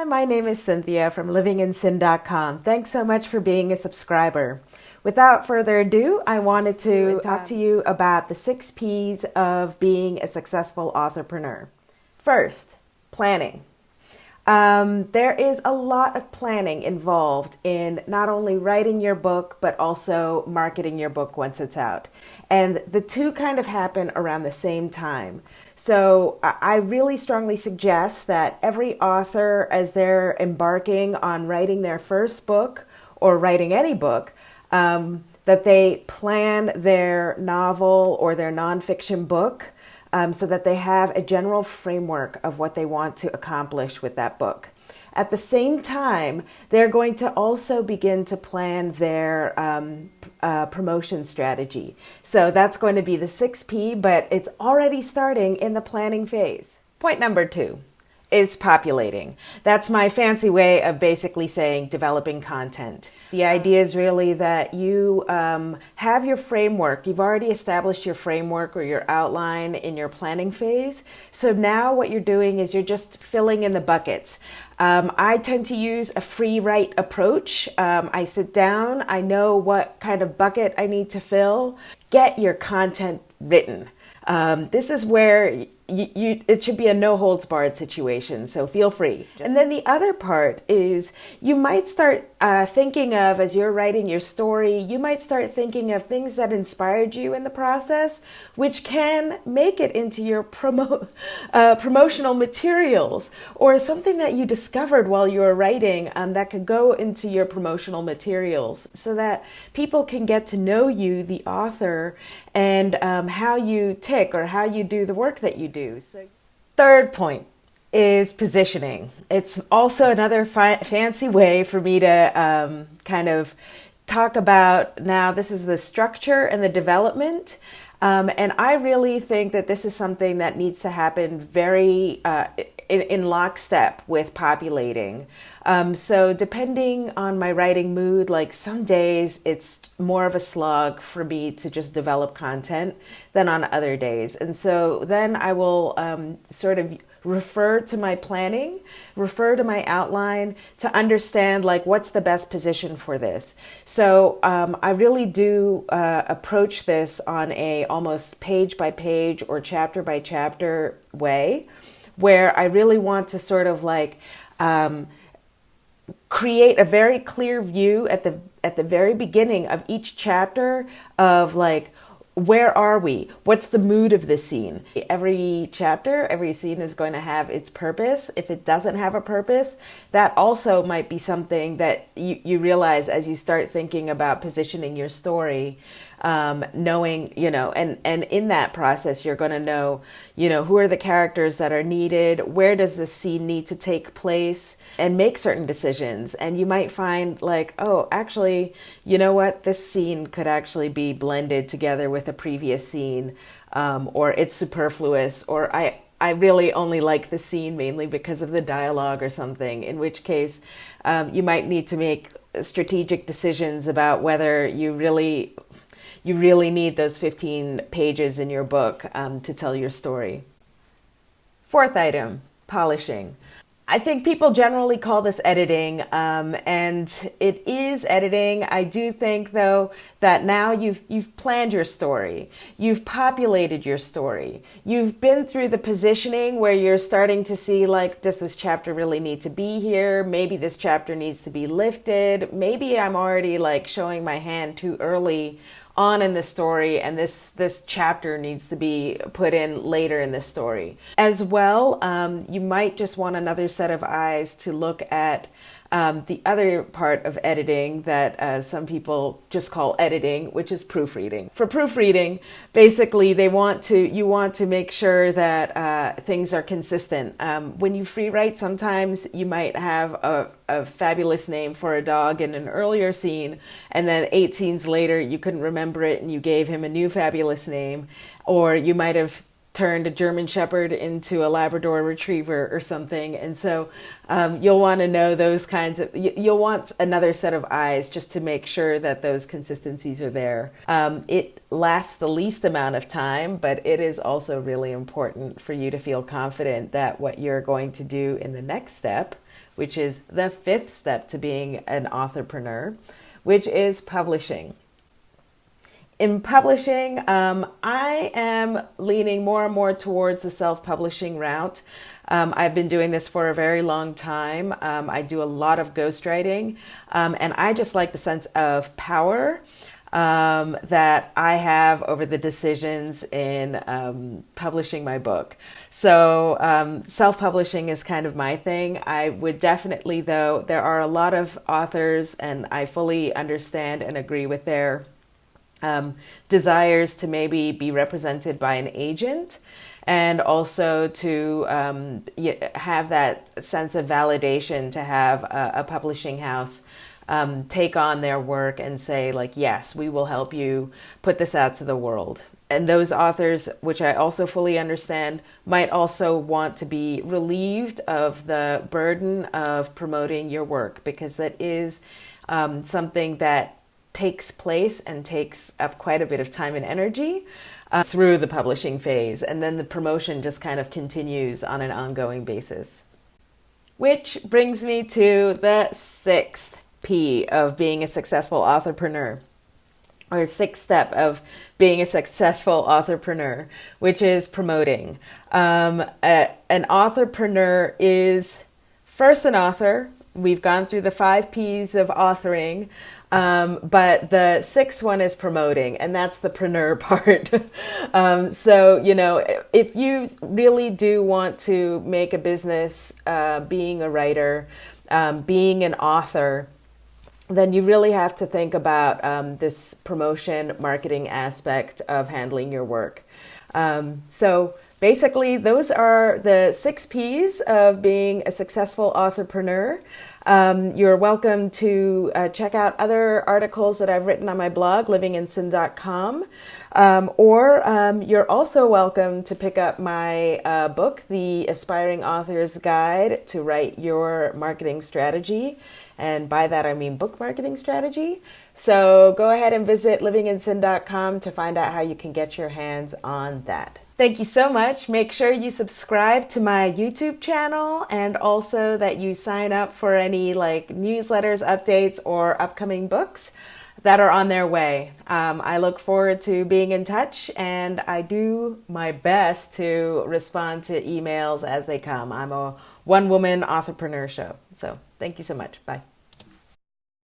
Hi, my name is Cynthia from livinginsyn.com. Thanks so much for being a subscriber. Without further ado, I wanted to talk to you about the 6 P's of being a successful authorpreneur. First, planning. There is a lot of planning involved in not only writing your book, but also marketing your book once it's out. And the two kind of happen around the same time. So I really strongly suggest that every author, as they're embarking on writing their first book or writing any book, that they plan their novel or their nonfiction book so that they have a general framework of what they want to accomplish with that book. At the same time, they're going to also begin to plan their promotion strategy. So that's going to be the 6P, but it's already starting in the planning phase. Point number 2. It's populating. That's my fancy way of basically saying developing content. The idea is really that you have your framework. You've already established your framework or your outline in your planning phase. So now what you're doing is you're just filling in the buckets. I tend to use a free write approach. I sit down, I know what kind of bucket I need to fill. Get your content written. This is where it should be a no holds barred situation, so feel free. And then the other part is you might start thinking of, as you're writing your story, you might start thinking of things that inspired you in the process, which can make it into your promotional materials, or something that you discovered while you were writing that could go into your promotional materials, so that people can get to know you, the author, and how you tick or how you do the work that you do. So, third point is positioning. It's also another fancy way for me to kind of talk about, now this is the structure and the development. And I really think that this is something that needs to happen very in lockstep with populating. So depending on my writing mood, like some days it's more of a slog for me to just develop content than on other days. And so then I will sort of refer to my planning, refer to my outline to understand like what's the best position for this. So I really do approach this on a almost page by page or chapter by chapter way, where I really want to sort of like create a very clear view at the very beginning of each chapter of like, where are we? What's the mood of the scene? Every chapter, every scene is going to have its purpose. If it doesn't have a purpose, that also might be something that you realize as you start thinking about positioning your story, knowing, and in that process, you're going to know, who are the characters that are needed? Where does this scene need to take place? And make certain decisions. And you might find like, oh, actually, you know what? This scene could actually be blended together with a previous scene, or it's superfluous, or I really only like the scene mainly because of the dialogue or something, in which case you might need to make strategic decisions about whether you really need those 15 pages in your book to tell your story. Fourth item, polishing. I think people generally call this editing, and it is editing. I do think, though, that now you've planned your story, you've populated your story, you've been through the positioning where you're starting to see, like, does this chapter really need to be here? Maybe this chapter needs to be lifted. Maybe I'm already like showing my hand too early on in the story, and this chapter needs to be put in later in the story. As well, you might just want another set of eyes to look at the other part of editing that some people just call editing, which is proofreading. For proofreading, basically you want to make sure that things are consistent. When you free write, sometimes you might have a fabulous name for a dog in an earlier scene, and then 8 scenes later you couldn't remember it and you gave him a new fabulous name, or you might have turned a German Shepherd into a Labrador Retriever or something. And so you'll want to know those kinds of, you'll want another set of eyes just to make sure that those consistencies are there. It lasts the least amount of time, but it is also really important for you to feel confident that what you're going to do in the next step, which is the fifth step to being an authorpreneur, which is publishing. In publishing, I am leaning more and more towards the self-publishing route. I've been doing this for a very long time. I do a lot of ghostwriting, and I just like the sense of power that I have over the decisions in publishing my book. So self-publishing is kind of my thing. I would definitely, though, there are a lot of authors, and I fully understand and agree with their desires to maybe be represented by an agent, and also to have that sense of validation, to have a publishing house take on their work and say, like, yes, we will help you put this out to the world. And those authors, which I also fully understand, might also want to be relieved of the burden of promoting your work, because that is something that takes place and takes up quite a bit of time and energy through the publishing phase. And then the promotion just kind of continues on an ongoing basis. Which brings me to the sixth P of being a successful authorpreneur, or sixth step of being a successful authorpreneur, which is promoting. An authorpreneur is first an author. We've gone through the 5 P's of authoring. But the sixth one is promoting, and that's the preneur part. So, you know, if you really do want to make a business, being a writer, being an author, then you really have to think about this promotion marketing aspect of handling your work. So basically, those are the 6 P's of being a successful authorpreneur. You're welcome to check out other articles that I've written on my blog, livinginsyn.com. Or you're also welcome to pick up my book, The Aspiring Author's Guide to Write Your Marketing Strategy. And by that, I mean book marketing strategy. So go ahead and visit livinginsyn.com to find out how you can get your hands on that. Thank you so much. Make sure you subscribe to my YouTube channel, and also that you sign up for any newsletters, updates, or upcoming books that are on their way. I look forward to being in touch, and I do my best to respond to emails as they come. I'm a one-woman authorpreneur show. So thank you so much. Bye.